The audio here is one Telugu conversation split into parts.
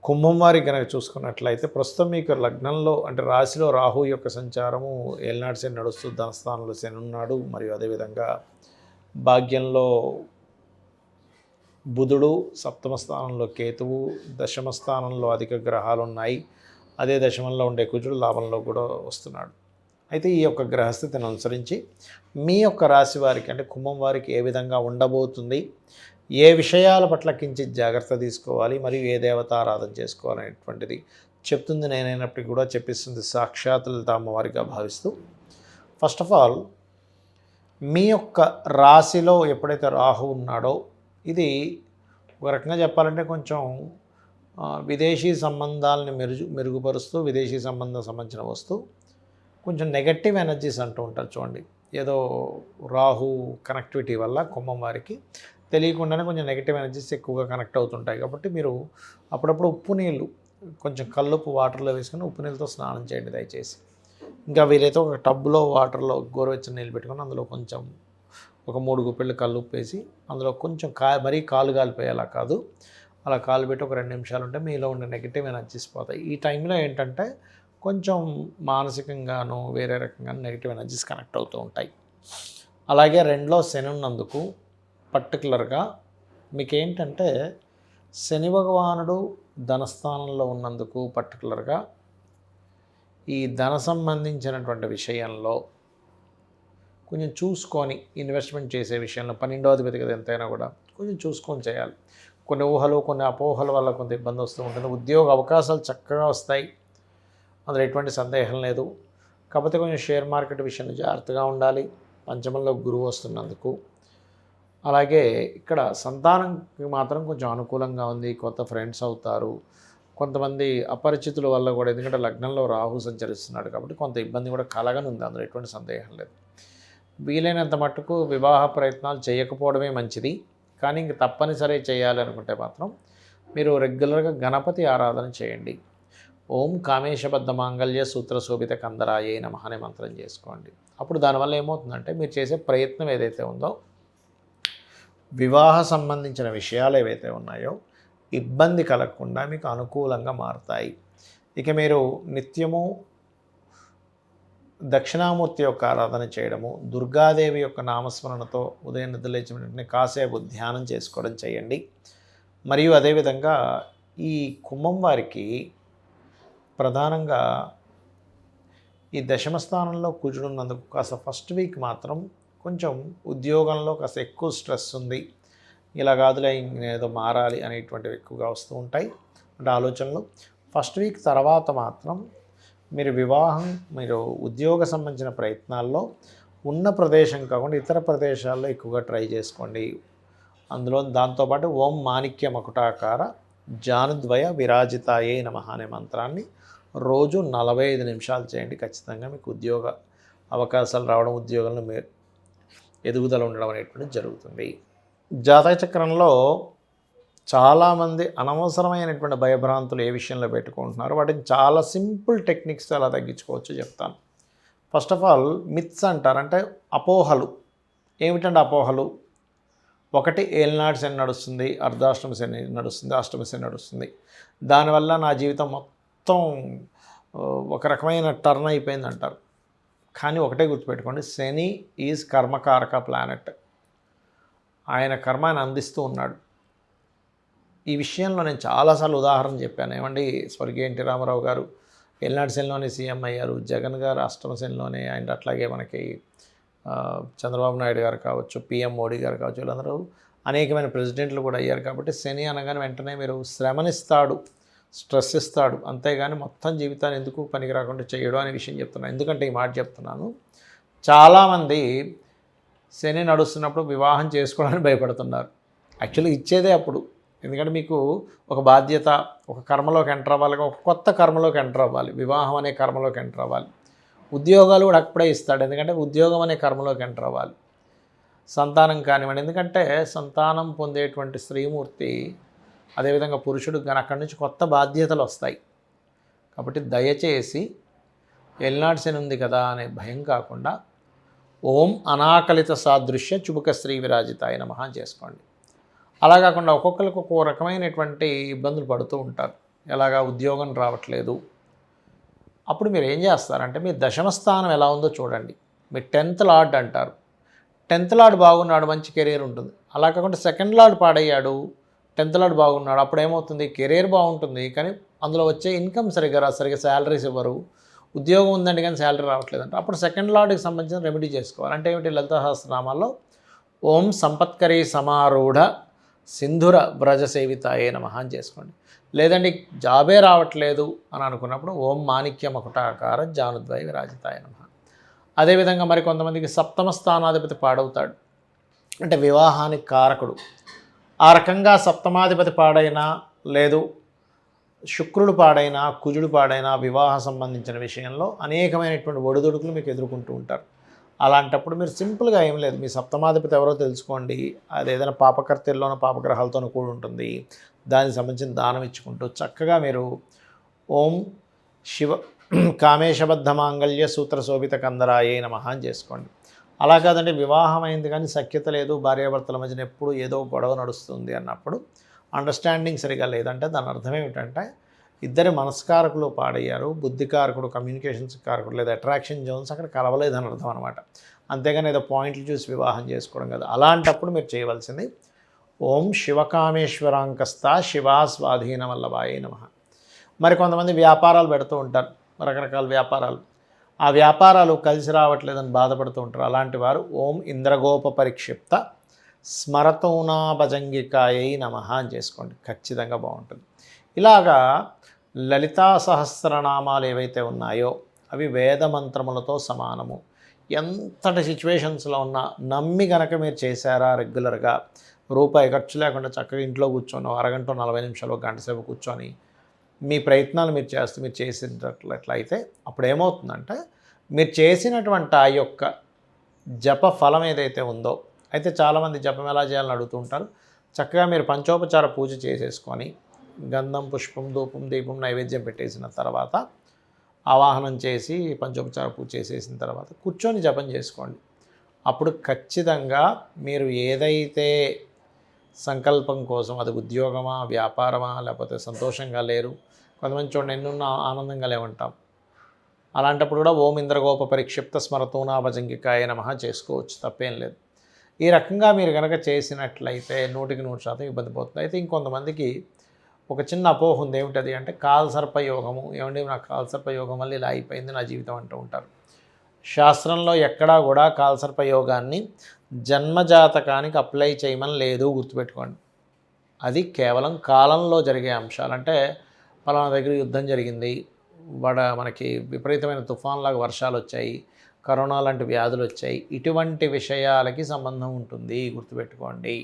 కుంభం వారికి కనుక చూసుకున్నట్లయితే ప్రస్తుతం మీకు లగ్నంలో అంటే రాశిలో రాహు యొక్క సంచారము ఏలినాటి శని నడుస్తూ ధనస్థానంలో శని ఉన్నాడు. మరియు అదేవిధంగా భాగ్యంలో బుధుడు, సప్తమ స్థానంలో కేతువు, దశమ స్థానంలో అధిక గ్రహాలు ఉన్నాయి. అదే దశమంలో ఉండే కుజుడు లాభంలో కూడా వస్తున్నాడు. అయితే ఈ యొక్క గ్రహస్థితిని అనుసరించి మీ యొక్క రాశి వారికి అంటే కుంభం వారికి ఏ విధంగా ఉండబోతుంది, ఏ విషయాల పట్ల కించిత్ జాగ్రత్త తీసుకోవాలి, మరియు ఏ దేవతారాధన చేసుకోవాలనేటువంటిది చెప్తుంది నేనైనప్పటికీ కూడా చెప్పిస్తుంది సాక్షాత్ లలిత అమ్మవారిగా భావిస్తూ, ఫస్ట్ ఆఫ్ ఆల్ మీ యొక్క రాశిలో ఎప్పుడైతే రాహు ఉన్నాడో ఇది ఒక రకంగా చెప్పాలంటే కొంచెం విదేశీ సంబంధాలని మెరుగుపరుస్తూ విదేశీ సంబంధించిన వస్తువు కొంచెం నెగటివ్ ఎనర్జీస్ అంటూ ఉంటారు చూడండి. ఏదో రాహు కనెక్టివిటీ వల్ల కుంభం వారికి తెలియకుండానే కొంచెం నెగటివ్ ఎనర్జీస్ ఎక్కువగా కనెక్ట్ అవుతుంటాయి. కాబట్టి మీరు అప్పుడప్పుడు ఉప్పు నీళ్ళు కొంచెం కల్లుప్పు వాటర్లో వేసుకొని ఉప్పు నీళ్ళతో స్నానం చేయండి దయచేసి. ఇంకా వీలైతే ఒక టబ్లో వాటర్లో గోరువెచ్చని నీళ్ళు పెట్టుకొని అందులో కొంచెం ఒక 3 గుప్పెళ్ళు కల్లుప్పు వేసి అందులో కొంచెం మరీ కాలు కాలిపోయేలా కాదు, అలా కాలు పెట్టి ఒక 2 నిమిషాలు ఉంటే మీలో ఉండే నెగటివ్ ఎనర్జీస్ పోతాయి. ఈ టైంలో ఏంటంటే కొంచెం మానసికంగాను వేరే రకంగాను నెగిటివ్ ఎనర్జీస్ కనెక్ట్ అవుతూ ఉంటాయి. అలాగే 2లో శని ఉన్నందుకు పర్టికులర్గా మీకేంటంటే శని భగవానుడు ధనస్థానంలో ఉన్నందుకు పర్టికులర్గా ఈ ధన సంబంధించినటువంటి విషయంలో కొంచెం చూసుకొని ఇన్వెస్ట్మెంట్ చేసే విషయంలో 12వ అధిపతి కదా ఎంతైనా కూడా కొంచెం చూసుకొని చేయాలి. కొన్ని ఊహలు కొన్ని అపోహల వల్ల కొంత ఇబ్బంది వస్తూ ఉంటుంది. ఉద్యోగ అవకాశాలు చక్కగా వస్తాయి, అందులో ఎటువంటి సందేహం లేదు. కాకపోతే కొంచెం షేర్ మార్కెట్ విషయంలో జాగ్రత్తగా ఉండాలి. పంచమంలో గురువు వస్తున్నందుకు. అలాగే ఇక్కడ సంతానంకి మాత్రం కొంచెం అనుకూలంగా ఉంది, కొత్త ఫ్రెండ్స్ అవుతారు. కొంతమంది అపరిచితుల వల్ల కూడా, ఎందుకంటే లగ్నంలో రాహు సంచరిస్తున్నాడు కాబట్టి కొంత ఇబ్బంది కూడా కలగనుంది, అందులో ఎటువంటి సందేహం లేదు. వీలైనంత మట్టుకు వివాహ ప్రయత్నాలు చేయకపోవడమే మంచిది. కానీ ఇంక తప్పనిసరి చేయాలి అనుకుంటే మాత్రం మీరు రెగ్యులర్గా గణపతి ఆరాధన చేయండి. ఓం కామేశబద్ధ మాంగళ్య సూత్ర శోభిత కందరాయే నమః అనే మంత్రం చేసుకోండి. అప్పుడు దానివల్ల ఏమవుతుందంటే మీరు చేసే ప్రయత్నం ఏదైతే ఉందో, వివాహ సంబంధించిన విషయాలు ఏవైతే ఉన్నాయో ఇబ్బంది కలగకుండా మీకు అనుకూలంగా మారుతాయి. ఇక మీరు నిత్యము దక్షిణామూర్తి యొక్క ఆరాధన చేయడము, దుర్గాదేవి యొక్క నామస్మరణతో ఉదయం నిద్రలేచిన వెంటనే కాసేపు ధ్యానం చేసుకోవడం చేయండి. మరియు అదేవిధంగా ఈ కుంభం వారికి ప్రధానంగా ఈ దశమ స్థానంలో కూర్చున్నందుకు కాస్త ఫస్ట్ వీక్ మాత్రం కొంచెం ఉద్యోగంలో కాస్త ఎక్కువ స్ట్రెస్ ఉంది, ఇలా కాదులే ఏదో మారాలి అనేటువంటివి ఎక్కువగా వస్తూ ఉంటాయి అంటే ఆలోచనలు. ఫస్ట్ వీక్ తర్వాత మాత్రం మీరు ఉద్యోగ సంబంధించిన ప్రయత్నాల్లో ఉన్న ప్రదేశం కాకుండా ఇతర ప్రదేశాల్లో ఎక్కువగా ట్రై చేసుకోండి. అందులో దాంతోపాటు ఓం మాణిక్య మకుటాకార జానుద్వయ విరాజితాయే నమః అనే మంత్రాన్ని రోజు 45 నిమిషాలు చేయండి. ఖచ్చితంగా మీకు ఉద్యోగ అవకాశాలు రావడం, ఉద్యోగంలో ఎదుగుదల ఉండడం అనేటువంటిది జరుగుతుంది. జాతక చక్రంలో చాలామంది అనవసరమైనటువంటి భయభ్రాంతులు ఏ విషయంలో పెట్టుకుంటున్నారు, వాటిని చాలా సింపుల్ టెక్నిక్స్ ఎలా తగ్గించుకోవచ్చు చెప్తాను. ఫస్ట్ ఆఫ్ ఆల్ మిత్స్ అంటారు, అంటే అపోహలు. ఏమిటంటే అపోహలు, ఒకటి ఏలినాటి శని నడుస్తుంది, అర్ధాష్టమ శని నడుస్తుంది, అష్టమ శని నడుస్తుంది, దానివల్ల నా జీవితం మొత్తం ఒక రకమైన టర్న్ అయిపోయింది అంటారు. కానీ ఒకటే గుర్తుపెట్టుకోండి, శని ఈజ్ కర్మకారక ప్లానెట్. ఆయన కర్మాన్ని అందిస్తూ ఉన్నాడు. ఈ విషయంలో నేను చాలాసార్లు ఉదాహరణ చెప్పాను. ఏమండి, స్వర్గీయ ఎన్టీ రామారావు గారు ఏలినాటి శనిలోనే సీఎం అయ్యారు, జగన్ గారు అష్టమ శనిలోనే, అండ్ అట్లాగే మనకి చంద్రబాబు నాయుడు గారు కావచ్చు, పిఎం మోడీ గారు కావచ్చు, వీళ్ళందరూ అనేకమైన ప్రెసిడెంట్లు కూడా అయ్యారు. కాబట్టి శని అనగానే వెంటనే మీరు శ్రమనిస్తాడు, స్ట్రెస్ ఇస్తాడు, అంతేగాని మొత్తం జీవితాన్ని ఎందుకు పనికి రాకుండా చేయడం అనే విషయం చెప్తున్నాను. ఎందుకంటే ఈ మాట చెప్తున్నాను, చాలామంది శని నడుస్తున్నప్పుడు వివాహం చేసుకోవడానికి భయపడుతున్నారు. యాక్చువల్లీ ఇచ్చేదే అప్పుడు. ఎందుకంటే మీకు ఒక బాధ్యత, ఒక కర్మలోకి ఎంటర్ అవ్వాలి, ఒక కొత్త కర్మలోకి ఎంటర్ అవ్వాలి, వివాహం అనే కర్మలోకి ఎంటర్ అవ్వాలి. ఉద్యోగాలు కూడా అప్పుడే ఇస్తాడు, ఎందుకంటే ఉద్యోగం అనే కర్మలోకి ఎంటర్ అవ్వాలి. సంతానం కానివ్వండి, ఎందుకంటే సంతానం పొందేటువంటి స్త్రీమూర్తి, అదేవిధంగా పురుషుడు కానీ అక్కడి నుంచి కొత్త బాధ్యతలు వస్తాయి. కాబట్టి దయచేసి ఏలినాటి శని ఉంది కదా అనే భయం కాకుండా ఓం అనాకలిత సాదృశ్య చుబుక శ్రీ విరాజితాయ నమః చేసుకోండి. అలా కాకుండా ఒక్కొక్కరికి ఒక్కో రకమైనటువంటి ఇబ్బందులు పడుతూ ఉంటారు. ఎలాగా ఉద్యోగం రావట్లేదు. అప్పుడు మీరు ఏం చేస్తారంటే మీ దశమ స్థానం ఎలా ఉందో చూడండి. మీ 10th లార్డ్ అంటారు. 10th లార్డ్ బాగున్నాడు, మంచి కెరీర్ ఉంటుంది. అలా కాకుండా సెకండ్ లార్డ్ పాడయ్యాడు, 10th లార్డ్ బాగున్నాడు. అప్పుడు ఏమవుతుంది, కెరీర్ బాగుంటుంది కానీ అందులో వచ్చే ఇన్కమ్ సరిగ్గా శాలరీస్ ఇవ్వరు. ఉద్యోగం ఉందండి కానీ శాలరీ రావట్లేదంటే అప్పుడు సెకండ్ లార్డ్కి సంబంధించిన రెమెడీ చేసుకోవాలి. అంటే ఏమిటి, లలితా సహస్రనామాల్లో ఓం సంపత్కరీ సమారూఢ సింధుర వ్రజ సేవితాయే నమః అని చేసుకోండి. లేదండి జాబే రావట్లేదు అని అనుకున్నప్పుడు ఓం మాణిక్య మకుటాకార జానుద్వయ విరాజితాయ నమః. అదేవిధంగా మరి కొంతమందికి సప్తమ స్థానాధిపతి పాడవుతాడు, అంటే వివాహానికి కారకుడు. ఆ రకంగా సప్తమాధిపతి పాడైనా, లేదు శుక్రుడు పాడైనా, కుజుడు పాడైనా వివాహ సంబంధించిన విషయంలో అనేకమైనటువంటి ఒడిదుడుకులు మీకు ఎదుర్కొంటూ ఉంటారు. అలాంటప్పుడు మీరు సింపుల్గా ఏం లేదు, మీ సప్తమాధిపతి ఎవరో తెలుసుకోండి. అది ఏదైనా పాపకర్తెల్లోనో పాపగ్రహాలతోనూ కూడి ఉంటుంది. దానికి సంబంధించిన దానం ఇచ్చుకుంటూ చక్కగా మీరు ఓం శివ కామేశబద్ధ మాంగళ్య సూత్ర శోభిత కందరాయే నమః అని చేసుకోండి. అలా కాదండి వివాహం అయింది కానీ సఖ్యత లేదు, భార్యాభర్తల మధ్యన ఎప్పుడు ఏదో గొడవ నడుస్తుంది అన్నప్పుడు, అండర్స్టాండింగ్ సరిగా లేదంటే దాని అర్థం ఏమిటంటే ఇద్దరి మనస్కారకులు పాడయ్యారు, బుద్ధికారకుడు కమ్యూనికేషన్స్ కారకుడు లేదా అట్రాక్షన్ జోన్స్ అక్కడ కలవలేదని అర్థం అనమాట. అంతేగాని ఏదో పాయింట్లు చూసి వివాహం చేసుకోవడం కదా. అలాంటప్పుడు మీరు చేయవలసింది ఓం శివకామేశ్వరాంకస్త శివా స్వాధీన వల్లభాయే నమః. మరి కొంతమంది వ్యాపారాలు పెడుతూ ఉంటారు, రకరకాల వ్యాపారాలు, ఆ వ్యాపారాలు కలిసి రావట్లేదని బాధపడుతూ ఉంటారు. అలాంటి వారు ఓం ఇంద్రగోప పరిక్షిప్త స్మరతూనాభజంగికాయై నమః అని చేసుకోండి, ఖచ్చితంగా బాగుంటుంది. ఇలాగా లలితా సహస్రనామాలు ఏవైతే ఉన్నాయో అవి వేద మంత్రములతో సమానము. ఎంతటి సిచ్యువేషన్స్లో ఉన్నా నమ్మి గనక మీరు చేశారా రెగ్యులర్గా, రూపాయి ఖర్చు లేకుండా చక్కగా ఇంట్లో కూర్చొని అరగంట 40 నిమిషాలు గంట సేపు కూర్చొని మీ ప్రయత్నాలు మీరు చేసినట్లయితే అప్పుడు ఏమవుతుందంటే మీరు చేసినటువంటి ఆ యొక్క జప ఫలం ఏదైతే ఉందో, అయితే చాలామంది జపం ఎలా చేయాలని అడుగుతూ ఉంటారు. చక్కగా మీరు పంచోపచార పూజ చేసేసుకొని గంధం, పుష్పం, ధూపం, దీపం నైవేద్యం పెట్టేసిన తర్వాత ఆవాహనం చేసి పంచోపచార పూజ చేసేసిన తర్వాత కూర్చొని జపం చేసుకోండి. అప్పుడు ఖచ్చితంగా మీరు ఏదైతే సంకల్పం కోసం, అది ఉద్యోగమా, వ్యాపారమా, లేకపోతే సంతోషంగా లేరు, కొంతమంది చూడండి ఎన్నున్న ఆనందంగా లేవంటాం, అలాంటప్పుడు కూడా ఓం ఇంద్రగోప పరిక్షిప్త స్మరతూనాభజంగికాయ నమః చేసుకోవచ్చు, తప్పేం లేదు. ఈ రకంగా మీరు కనుక చేసినట్లయితే 100% ఇబ్బంది పోతుంది. అయితే ఇంకొంతమందికి ఒక చిన్న అపోహ ఉంది, ఏమిటది అంటే కాలసర్పయోగము. ఏమండి నాకు కాలసర్పయోగం వల్ల ఇలా అయిపోయింది నా జీవితం అంటూ ఉంటారు. శాస్త్రంలో ఎక్కడా కూడా కాలసర్పయోగాన్ని జన్మజాతకానికి అప్లై చేయమని లేదు, గుర్తుపెట్టుకోండి. అది కేవలం కాలంలో జరిగే అంశాలు. అంటే పలానా దగ్గర యుద్ధం జరిగింది, మనకి విపరీతమైన తుఫాన్లాగా వర్షాలు వచ్చాయి, కరోనా లాంటి వ్యాధులు వచ్చాయి, ఇటువంటి విషయాలకి సంబంధం ఉంటుంది, గుర్తుపెట్టుకోండి.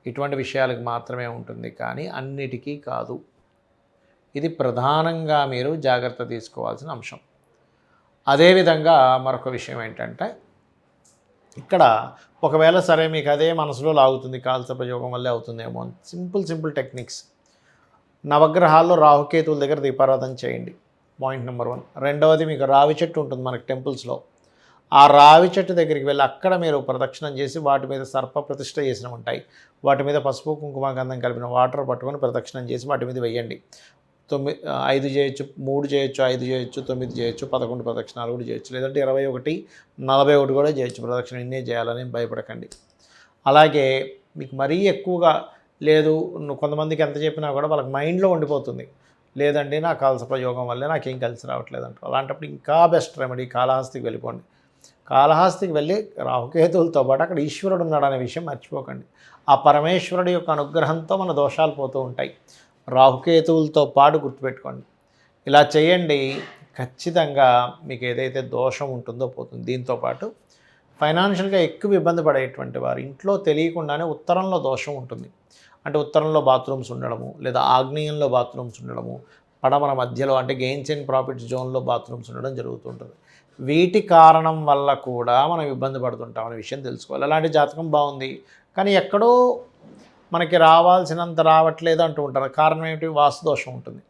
ఇటువంటి విషయాలకు మాత్రమే ఉంటుంది కానీ అన్నిటికీ కాదు. ఇది ప్రధానంగా మీరు జాగ్రత్త తీసుకోవాల్సిన అంశం. అదేవిధంగా మరొక విషయం ఏంటంటే, ఇక్కడ ఒకవేళ సరే మీకు అదే మనసులో లాగుతుంది, కాలసర్పయోగం వల్లే అవుతుందేమో అని సింపుల్ టెక్నిక్స్. నవగ్రహాల్లో రాహుకేతువుల దగ్గర దీపారాధన చేయండి, పాయింట్ నెంబర్ 1. రెండవది, మీకు రావి చెట్టు ఉంటుంది మనకి టెంపుల్స్లో, ఆ రావి చెట్టు దగ్గరికి వెళ్ళి అక్కడ మీరు ప్రదక్షిణం చేసి వాటి మీద సర్ప ప్రతిష్ఠ చేసినవి ఉంటాయి, వాటి మీద పసుపు కుంకుమ గంధం కలిపిన వాటర్ పట్టుకొని ప్రదక్షిణం చేసి వాటి మీద వెయ్యండి. 5 చేయొచ్చు, 3 చేయొచ్చు, 5 చేయొచ్చు, 9 చేయొచ్చు, 11 ప్రదక్షిణాలు కూడా చేయొచ్చు, లేదంటే 21, 41 కూడా చేయొచ్చు ప్రదక్షిణ. ఇన్నే చేయాలని భయపడకండి. అలాగే మీకు మరీ ఎక్కువగా లేదు, కొంతమందికి ఎంత చెప్పినా కూడా వాళ్ళకి మైండ్లో ఉండిపోతుంది, లేదండి నా కాలసర్పయోగం వల్లే నాకేం కలిసి రావట్లేదు అంటారు. అలాంటప్పుడు ఇంకా బెస్ట్ రెమెడీ కాళహస్తికి వెళ్ళిపోండి. కాళహస్తికి వెళ్ళి రాహుకేతువులతో పాటు అక్కడ ఈశ్వరుడు ఉన్నాడనే విషయం మర్చిపోకండి. ఆ పరమేశ్వరుడి యొక్క అనుగ్రహంతో మన దోషాలు పోతూ ఉంటాయి. రాహుకేతువులతో పాటు గుర్తుపెట్టుకోండి. ఇలా చేయండి, ఖచ్చితంగా మీకు ఏదైతే దోషం ఉంటుందో పోతుంది. దీంతోపాటు ఫైనాన్షియల్గా ఎక్కువ ఇబ్బంది పడేటువంటి వారు ఇంట్లో తెలియకుండానే ఉత్తరంలో దోషం ఉంటుంది. అంటే ఉత్తరంలో బాత్రూమ్స్ ఉండడము, లేదా ఆగ్నేయంలో బాత్రూమ్స్ ఉండడము, పడమర మధ్యలో అంటే గెయిన్స్ అండ్ ప్రాఫిట్స్ జోన్లో బాత్రూమ్స్ ఉండడం జరుగుతుంటుంది. వీటి కారణం వల్ల కూడా మనం ఇబ్బంది పడుతుంటాం అనే విషయం తెలుసుకోవాలి. అలాంటి జాతకం బాగుంది కానీ ఎక్కడో మనకి రావాల్సినంత రావట్లేదు అంటూ ఉంటారు. కారణం ఏమిటి? వాస్తుదోషం ఉంటుంది.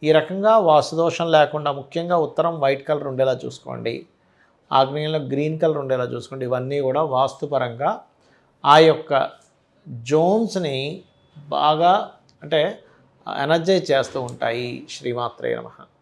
ఈ రకంగా వాస్తుదోషం లేకుండా ముఖ్యంగా ఉత్తరం వైట్ కలర్ ఉండేలా చూసుకోండి, ఆగ్నేయంలో గ్రీన్ కలర్ ఉండేలా చూసుకోండి. ఇవన్నీ కూడా వాస్తుపరంగా ఆ యొక్క జోన్స్ని బాగా, అంటే ఎనర్జైజ్ చేస్తూ ఉంటాయి. శ్రీమాత్రే నమః.